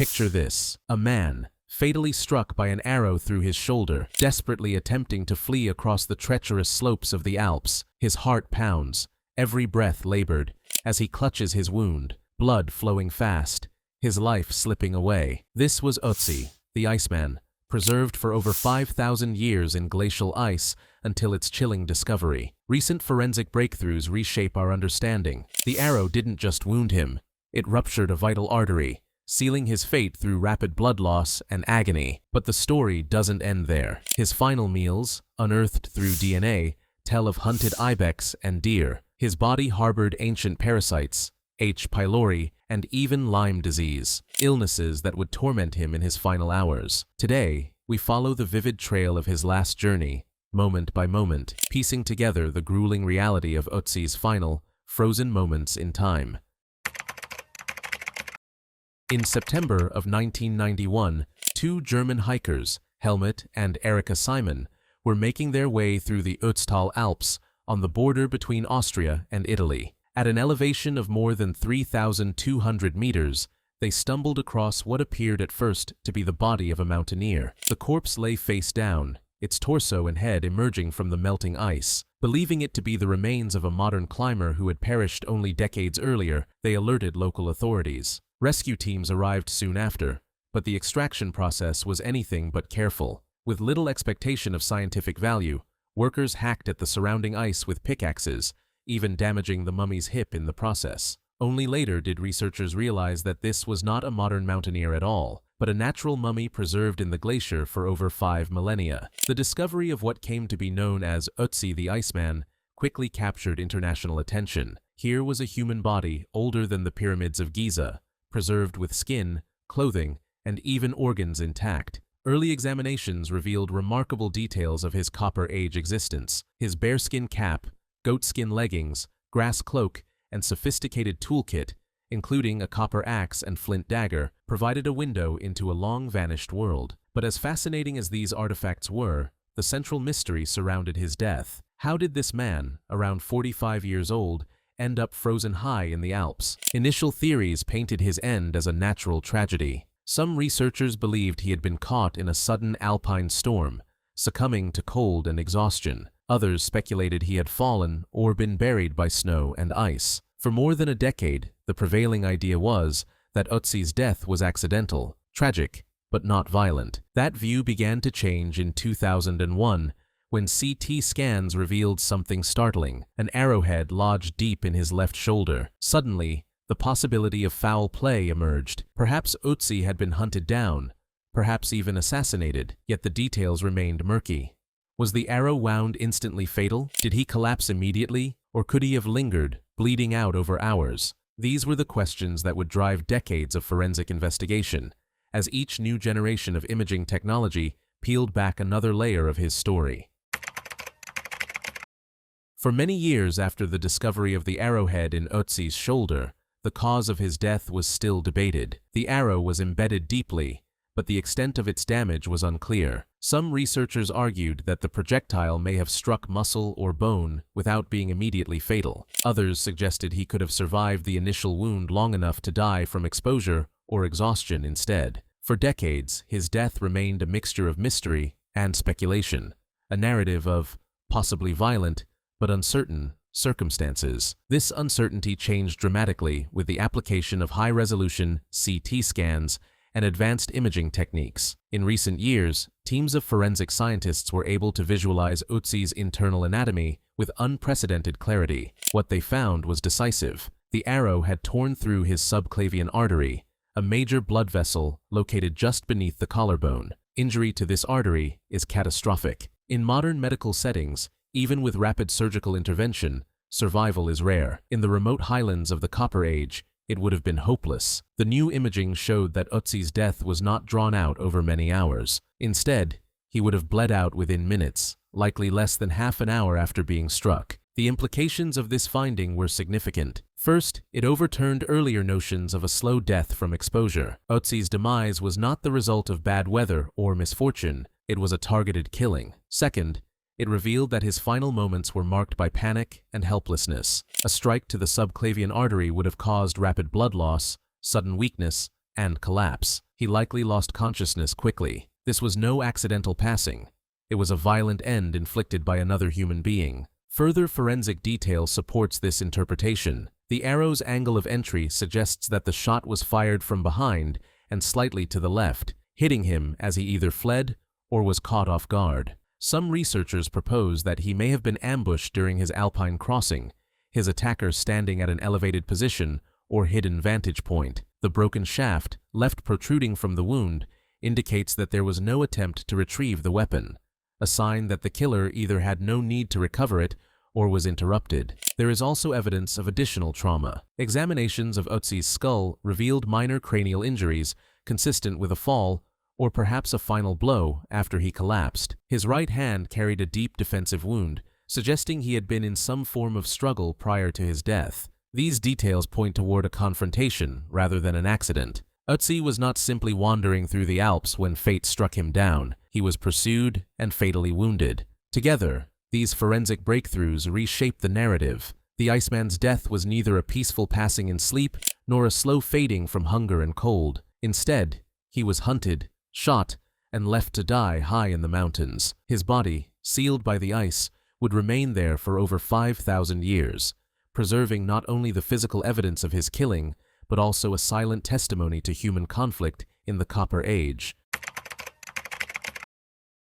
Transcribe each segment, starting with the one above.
Picture this: a man, fatally struck by an arrow through his shoulder, desperately attempting to flee across the treacherous slopes of the Alps. His heart pounds, every breath labored, as he clutches his wound, blood flowing fast, his life slipping away. This was Ötzi, the Iceman, preserved for over 5,000 years in glacial ice until its chilling discovery. Recent forensic breakthroughs reshape our understanding. The arrow didn't just wound him, it ruptured a vital artery, sealing his fate through rapid blood loss and agony. But the story doesn't end there. His final meals, unearthed through DNA, tell of hunted ibex and deer. His body harbored ancient parasites, H. pylori, and even Lyme disease, illnesses that would torment him in his final hours. Today, we follow the vivid trail of his last journey, moment by moment, piecing together the grueling reality of Ötzi's final, frozen moments in time. In September of 1991, two German hikers, Helmut and Erika Simon, were making their way through the Ötztal Alps on the border between Austria and Italy. At an elevation of more than 3,200 meters, they stumbled across what appeared at first to be the body of a mountaineer. The corpse lay face down, its torso and head emerging from the melting ice. Believing it to be the remains of a modern climber who had perished only decades earlier, they alerted local authorities. Rescue teams arrived soon after, but the extraction process was anything but careful. With little expectation of scientific value, workers hacked at the surrounding ice with pickaxes, even damaging the mummy's hip in the process. Only later did researchers realize that this was not a modern mountaineer at all, but a natural mummy preserved in the glacier for over 5 millennia. The discovery of what came to be known as Ötzi the Iceman quickly captured international attention. Here was a human body older than the pyramids of Giza, preserved with skin, clothing, and even organs intact. Early examinations revealed remarkable details of his Copper Age existence. His bearskin cap, goatskin leggings, grass cloak, and sophisticated toolkit, including a copper axe and flint dagger, provided a window into a long-vanished world. But as fascinating as these artifacts were, the central mystery surrounded his death. How did this man, around 45 years old, end up frozen high in the Alps? Initial theories painted his end as a natural tragedy. Some researchers believed he had been caught in a sudden alpine storm, succumbing to cold and exhaustion. Others speculated he had fallen or been buried by snow and ice. For more than a decade, the prevailing idea was that Ötzi's death was accidental, tragic, but not violent. That view began to change in 2001, when CT scans revealed something startling: an arrowhead lodged deep in his left shoulder. Suddenly, the possibility of foul play emerged. Perhaps Ötzi had been hunted down, perhaps even assassinated, yet the details remained murky. Was the arrow wound instantly fatal? Did he collapse immediately, or could he have lingered, bleeding out over hours? These were the questions that would drive decades of forensic investigation, as each new generation of imaging technology peeled back another layer of his story. For many years after the discovery of the arrowhead in Ötzi's shoulder, the cause of his death was still debated. The arrow was embedded deeply, but the extent of its damage was unclear. Some researchers argued that the projectile may have struck muscle or bone without being immediately fatal. Others suggested he could have survived the initial wound long enough to die from exposure or exhaustion instead. For decades, his death remained a mixture of mystery and speculation, a narrative of possibly violent but uncertain circumstances. This uncertainty changed dramatically with the application of high-resolution CT scans and advanced imaging techniques. In recent years, teams of forensic scientists were able to visualize Ötzi's internal anatomy with unprecedented clarity. What they found was decisive. The arrow had torn through his subclavian artery, a major blood vessel located just beneath the collarbone. Injury to this artery is catastrophic. In modern medical settings, even with rapid surgical intervention, survival is rare. In the remote highlands of the Copper Age, it would have been hopeless. The new imaging showed that Ötzi's death was not drawn out over many hours. Instead, he would have bled out within minutes, likely less than half an hour after being struck. The implications of this finding were significant. First, it overturned earlier notions of a slow death from exposure. Ötzi's demise was not the result of bad weather or misfortune, it was a targeted killing. Second, it revealed that his final moments were marked by panic and helplessness. A strike to the subclavian artery would have caused rapid blood loss, sudden weakness, and collapse. he likely lost consciousness quickly. This was no accidental passing. It was a violent end inflicted by another human being. Further forensic detail supports this interpretation. The arrow's angle of entry suggests that the shot was fired from behind and slightly to the left, hitting him as he either fled or was caught off guard. Some researchers propose that he may have been ambushed during his alpine crossing, his attacker standing at an elevated position or hidden vantage point. The broken shaft, left protruding from the wound, indicates that there was no attempt to retrieve the weapon, a sign that the killer either had no need to recover it or was interrupted. There is also evidence of additional trauma. Examinations of Ötzi's skull revealed minor cranial injuries consistent with a fall or perhaps a final blow after he collapsed. His right hand carried a deep defensive wound, suggesting he had been in some form of struggle prior to his death. These details point toward a confrontation rather than an accident. Ötzi was not simply wandering through the Alps when fate struck him down. He was pursued and fatally wounded. Together, these forensic breakthroughs reshape the narrative. The Iceman's death was neither a peaceful passing in sleep nor a slow fading from hunger and cold. Instead, he was hunted, shot, and left to die high in the mountains. His body, sealed by the ice, would remain there for over 5,000 years, preserving not only the physical evidence of his killing, but also a silent testimony to human conflict in the Copper Age.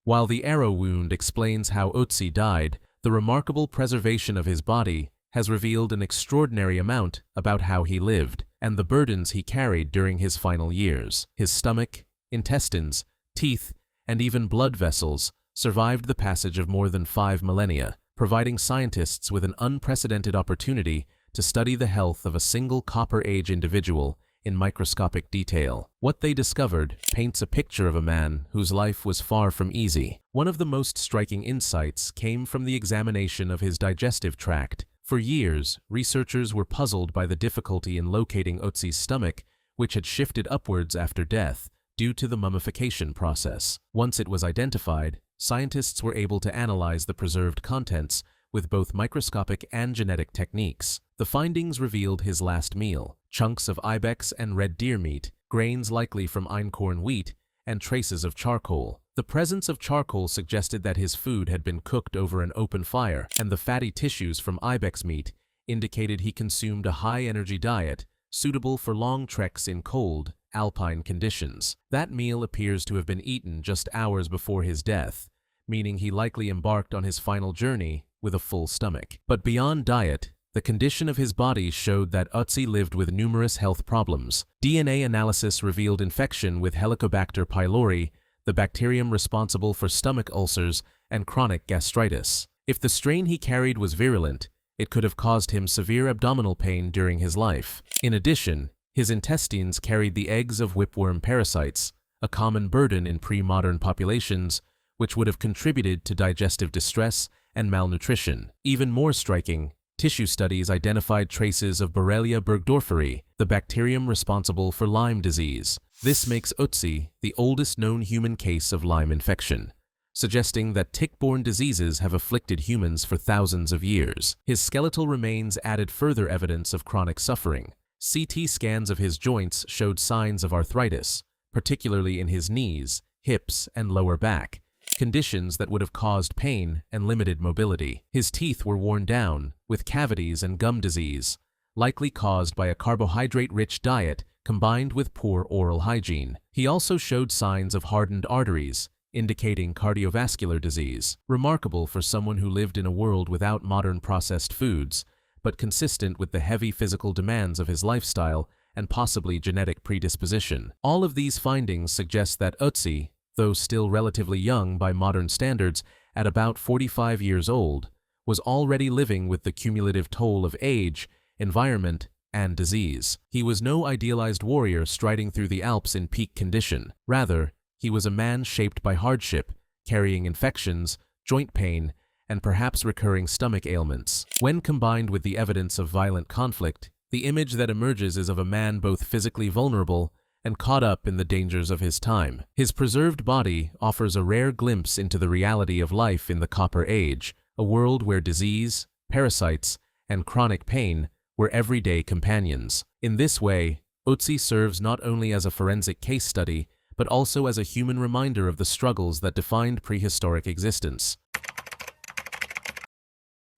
While the arrow wound explains how Ötzi died, the remarkable preservation of his body has revealed an extraordinary amount about how he lived and the burdens he carried during his final years. His stomach, intestines, teeth, and even blood vessels survived the passage of more than 5 millennia, providing scientists with an unprecedented opportunity to study the health of a single Copper Age individual in microscopic detail. What they discovered paints a picture of a man whose life was far from easy. One of the most striking insights came from the examination of his digestive tract. For years, researchers were puzzled by the difficulty in locating Ötzi's stomach, which had shifted upwards after death due to the mummification process. Once it was identified, scientists were able to analyze the preserved contents with both microscopic and genetic techniques. The findings revealed his last meal: chunks of ibex and red deer meat, grains likely from einkorn wheat, and traces of charcoal. The presence of charcoal suggested that his food had been cooked over an open fire, and the fatty tissues from ibex meat indicated he consumed a high-energy diet suitable for long treks in cold, alpine conditions. That meal appears to have been eaten just hours before his death, meaning he likely embarked on his final journey with a full stomach. But beyond diet, the condition of his body showed that Ötzi lived with numerous health problems. DNA analysis revealed infection with Helicobacter pylori, the bacterium responsible for stomach ulcers and chronic gastritis. If the strain he carried was virulent, it could have caused him severe abdominal pain during his life. In addition, his intestines carried the eggs of whipworm parasites, a common burden in pre-modern populations, which would have contributed to digestive distress and malnutrition. Even more striking, tissue studies identified traces of Borrelia burgdorferi, the bacterium responsible for Lyme disease. This makes Ötzi the oldest known human case of Lyme infection, suggesting that tick-borne diseases have afflicted humans for thousands of years. His skeletal remains added further evidence of chronic suffering. CT scans of his joints showed signs of arthritis, particularly in his knees, hips, and lower back, conditions that would have caused pain and limited mobility. His teeth were worn down, with cavities and gum disease, likely caused by a carbohydrate-rich diet combined with poor oral hygiene. He also showed signs of hardened arteries, indicating cardiovascular disease. Remarkable for someone who lived in a world without modern processed foods, but consistent with the heavy physical demands of his lifestyle and possibly genetic predisposition. All of these findings suggest that Ötzi, though still relatively young by modern standards at about 45 years old, was already living with the cumulative toll of age, environment, and disease. He was no idealized warrior striding through the Alps in peak condition. Rather, he was a man shaped by hardship, carrying infections, joint pain, and perhaps recurring stomach ailments. When combined with the evidence of violent conflict, the image that emerges is of a man both physically vulnerable and caught up in the dangers of his time. His preserved body offers a rare glimpse into the reality of life in the Copper Age, a world where disease, parasites, and chronic pain were everyday companions. In this way, Ötzi serves not only as a forensic case study, but also as a human reminder of the struggles that defined prehistoric existence.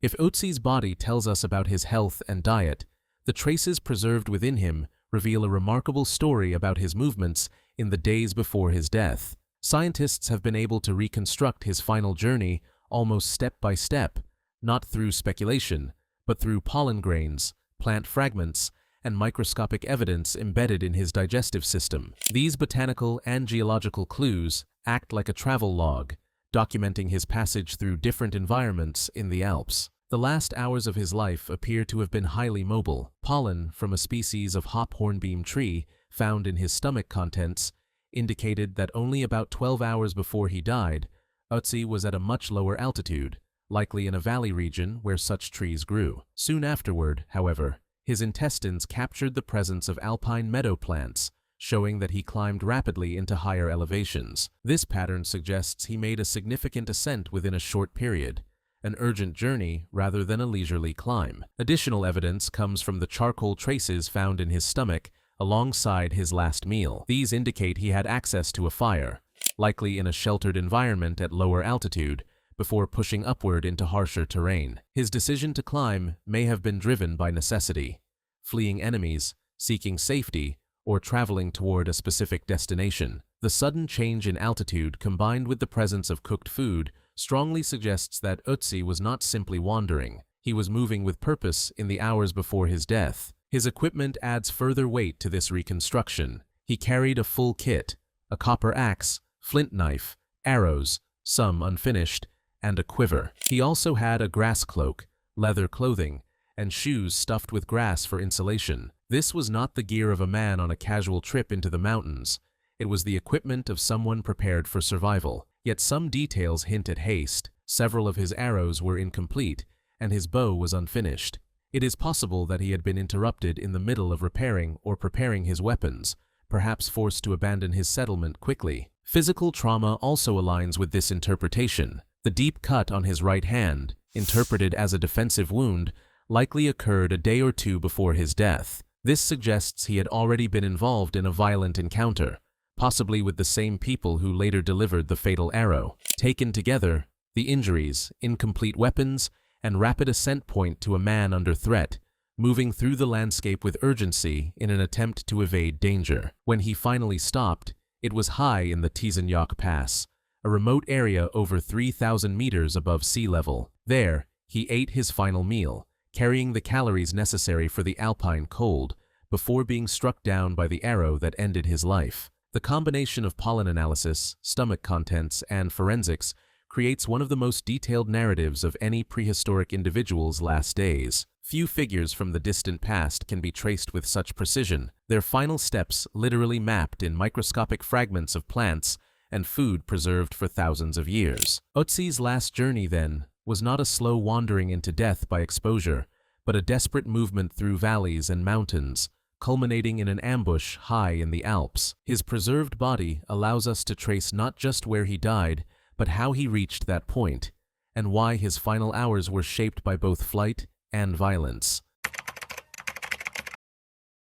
If Ötzi's body tells us about his health and diet, the traces preserved within him reveal a remarkable story about his movements in the days before his death. Scientists have been able to reconstruct his final journey almost step by step, not through speculation, but through pollen grains, plant fragments, and microscopic evidence embedded in his digestive system. These botanical and geological clues act like a travel log, documenting his passage through different environments in the Alps. The last hours of his life appear to have been highly mobile. Pollen from a species of hop hornbeam tree found in his stomach contents indicated that only about 12 hours before he died, Ötzi was at a much lower altitude, likely in a valley region where such trees grew. Soon afterward, however, his intestines captured the presence of alpine meadow plants, showing that he climbed rapidly into higher elevations. This pattern suggests he made a significant ascent within a short period, an urgent journey rather than a leisurely climb. Additional evidence comes from the charcoal traces found in his stomach alongside his last meal. These indicate he had access to a fire, likely in a sheltered environment at lower altitude, before pushing upward into harsher terrain. His decision to climb may have been driven by necessity, fleeing enemies, seeking safety, or traveling toward a specific destination. The sudden change in altitude combined with the presence of cooked food strongly suggests that Ötzi was not simply wandering. He was moving with purpose in the hours before his death. His equipment adds further weight to this reconstruction. He carried a full kit, a copper axe, flint knife, arrows, some unfinished, and a quiver. He also had a grass cloak, leather clothing, and shoes stuffed with grass for insulation. This was not the gear of a man on a casual trip into the mountains. It was the equipment of someone prepared for survival. Yet some details hint at haste. Several of his arrows were incomplete, and his bow was unfinished. It is possible that he had been interrupted in the middle of repairing or preparing his weapons, perhaps forced to abandon his settlement quickly. Physical trauma also aligns with this interpretation. The deep cut on his right hand, interpreted as a defensive wound, likely occurred a day or two before his death. This suggests he had already been involved in a violent encounter, possibly with the same people who later delivered the fatal arrow. Taken together, the injuries, incomplete weapons, and rapid ascent point to a man under threat, moving through the landscape with urgency in an attempt to evade danger. When he finally stopped, it was high in the Tizenjok Pass, a remote area over 3,000 meters above sea level. There, he ate his final meal, carrying the calories necessary for the alpine cold, before being struck down by the arrow that ended his life. The combination of pollen analysis, stomach contents, and forensics creates one of the most detailed narratives of any prehistoric individual's last days. Few figures from the distant past can be traced with such precision, their final steps literally mapped in microscopic fragments of plants and food preserved for thousands of years. Ötzi's last journey, then, was not a slow wandering into death by exposure, but a desperate movement through valleys and mountains, culminating in an ambush high in the Alps. His preserved body allows us to trace not just where he died, but how he reached that point, and why his final hours were shaped by both flight and violence.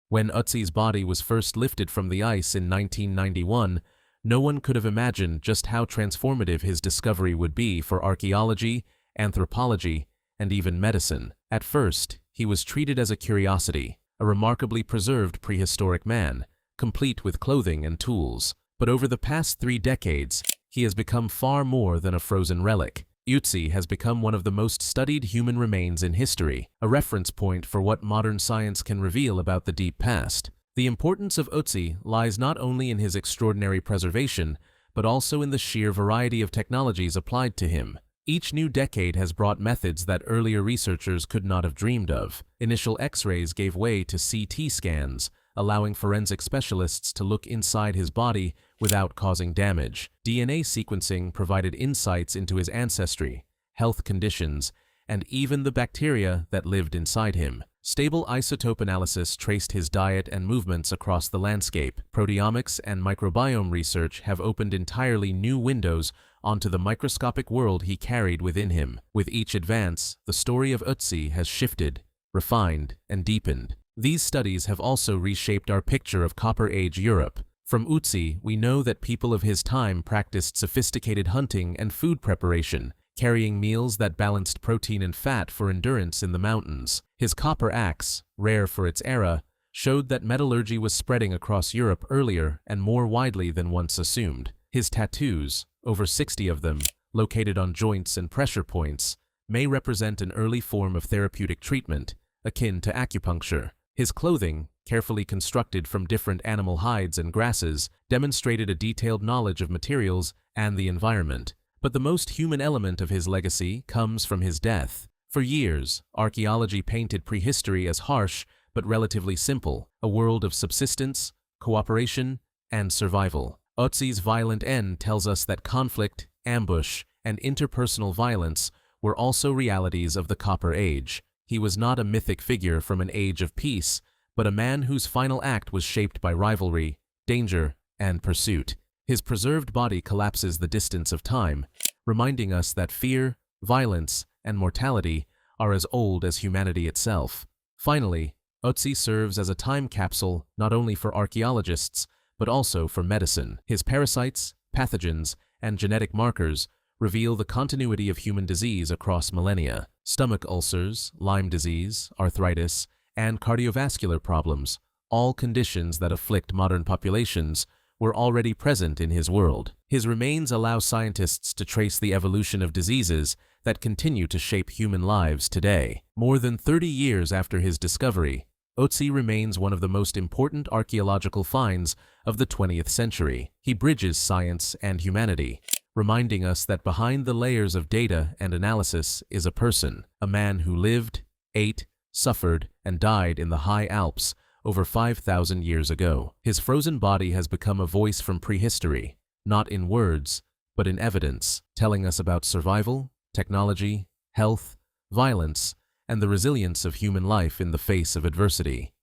When Ötzi's body was first lifted from the ice in 1991, no one could have imagined just how transformative his discovery would be for archaeology, anthropology, and even medicine. At first, he was treated as a curiosity, a remarkably preserved prehistoric man, complete with clothing and tools. But over the past 3 decades, he has become far more than a frozen relic. Ötzi has become one of the most studied human remains in history, a reference point for what modern science can reveal about the deep past. The importance of Ötzi lies not only in his extraordinary preservation, but also in the sheer variety of technologies applied to him. Each new decade has brought methods that earlier researchers could not have dreamed of. Initial X-rays gave way to CT scans, allowing forensic specialists to look inside his body without causing damage. DNA sequencing provided insights into his ancestry, health conditions, and even the bacteria that lived inside him. Stable isotope analysis traced his diet and movements across the landscape. Proteomics and microbiome research have opened entirely new windows onto the microscopic world he carried within him. With each advance, the story of Ötzi has shifted, refined, and deepened. These studies have also reshaped our picture of Copper Age Europe. From Ötzi, we know that people of his time practiced sophisticated hunting and food preparation, carrying meals that balanced protein and fat for endurance in the mountains. His copper axe, rare for its era, showed that metallurgy was spreading across Europe earlier and more widely than once assumed. His tattoos, over 60 of them, located on joints and pressure points, may represent an early form of therapeutic treatment, akin to acupuncture. His clothing, carefully constructed from different animal hides and grasses, demonstrated a detailed knowledge of materials and the environment. But the most human element of his legacy comes from his death. For years, archaeology painted prehistory as harsh but relatively simple, a world of subsistence, cooperation, and survival. Ötzi's violent end tells us that conflict, ambush, and interpersonal violence were also realities of the Copper Age. He was not a mythic figure from an age of peace, but a man whose final act was shaped by rivalry, danger, and pursuit. His preserved body collapses the distance of time, reminding us that fear, violence, and mortality are as old as humanity itself. Finally, Ötzi serves as a time capsule not only for archaeologists, but also for medicine. His parasites, pathogens, and genetic markers reveal the continuity of human disease across millennia. Stomach ulcers, Lyme disease, arthritis, and cardiovascular problems, all conditions that afflict modern populations, were already present in his world. His remains allow scientists to trace the evolution of diseases that continue to shape human lives today. More than 30 years after his discovery, Ötzi remains one of the most important archaeological finds of the 20th century. He bridges science and humanity, reminding us that behind the layers of data and analysis is a person, a man who lived, ate, suffered, and died in the high Alps over 5,000 years ago. His frozen body has become a voice from prehistory, not in words, but in evidence, telling us about survival, technology, health, violence, and the resilience of human life in the face of adversity.